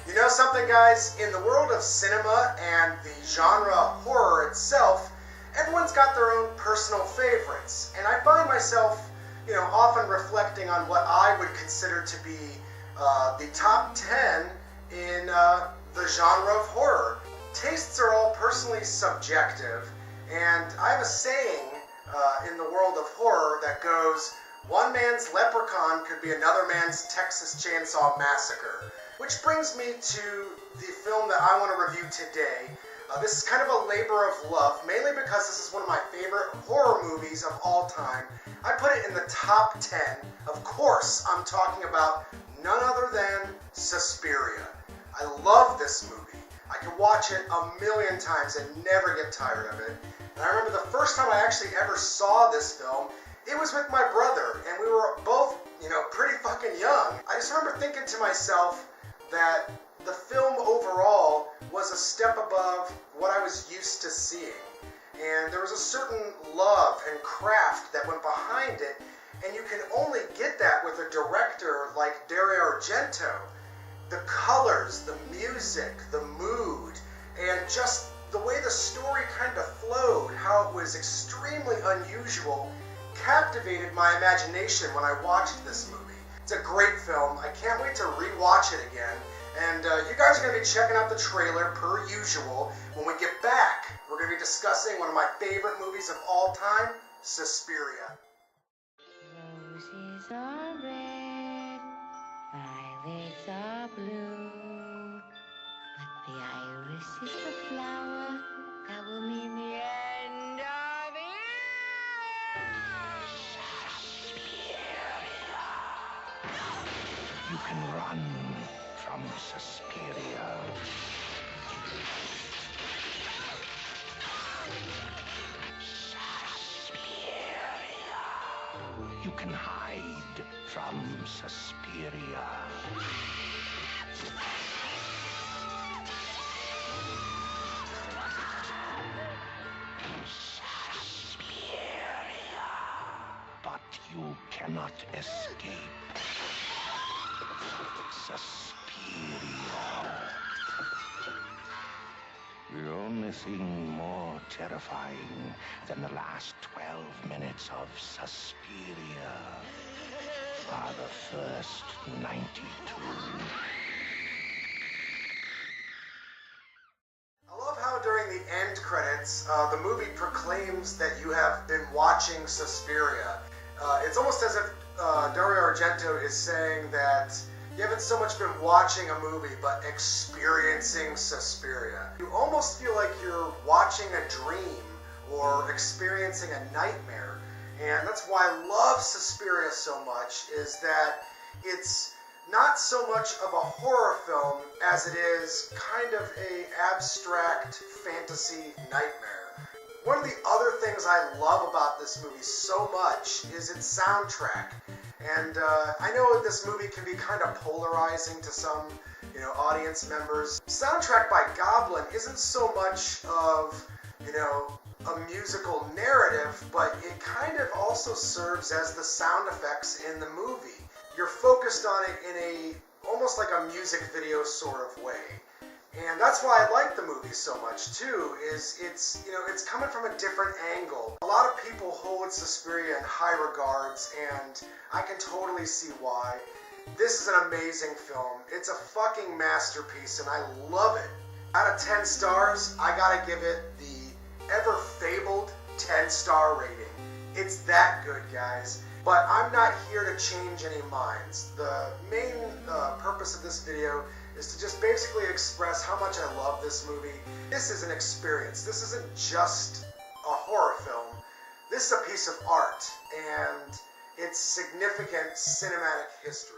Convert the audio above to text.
You know something, guys? In the world of cinema and the genre horror itself, everyone's got their own personal favorites. And I find myself, often reflecting on what I would consider to be the top 10 in the genre of horror. Tastes are all personally subjective, and I have a saying in the world of horror that goes, one man's Leprechaun could be another man's Texas Chainsaw Massacre. Which brings me to the film that I want to review today. This is kind of a labor of love, mainly because this is one of my favorite horror movies of all time. I put it in the top 10. Of course, I'm talking about none other than Suspiria. I love this movie. I can watch it a million times and never get tired of it. And I remember the first time I actually ever saw this film, it was with my brother, and we were both, pretty fucking young. I just remember thinking to myself that the film overall was a step above what I was used to seeing. And there was a certain love and craft that went behind it, and you can only get that with a director like Dario Argento. The colors, the music, the mood, and just the way the story kind of flowed, how it was extremely unusual, captivated my imagination when I watched this movie. It's a great film. I can't wait to rewatch it again. And you guys are going to be checking out the trailer, per usual. When we get back, we're going to be discussing one of my favorite movies of all time, Suspiria. Roses are red, violets are blue, but the iris is the flower that will mean the end of it. Suspiria. You can run from Suspiria. Suspiria. You can hide from Suspiria. Suspiria. But you cannot escape. Suspiria. The only thing more terrifying than the last 12 minutes of Suspiria are the first 92. I love how during the end credits, the movie proclaims that you have been watching Suspiria. It's almost as if Dario Argento is saying that you haven't so much been watching a movie, but experiencing Suspiria. You almost feel like you're watching a dream or experiencing a nightmare. And that's why I love Suspiria so much, is that it's not so much of a horror film as it is kind of a abstract fantasy nightmare. One of the other things I love about this movie so much is its soundtrack. And I know this movie can be kind of polarizing to some, audience members. Soundtrack by Goblin isn't so much of, a musical narrative, but it kind of also serves as the sound effects in the movie. You're focused on it in a almost like a music video sort of way. And that's why I like the movie so much too, is it's coming from a different angle. A lot of people hold Suspiria in high regards, and I can totally see why. This is an amazing film. It's a fucking masterpiece, and I love it. Out of 10 stars, I gotta give it the ever-fabled 10-star rating. It's that good, guys. But I'm not here to change any minds. The main purpose of this video is to just basically express how much I love this movie. This is an experience. This isn't just a horror film. This is a piece of art, and it's significant cinematic history.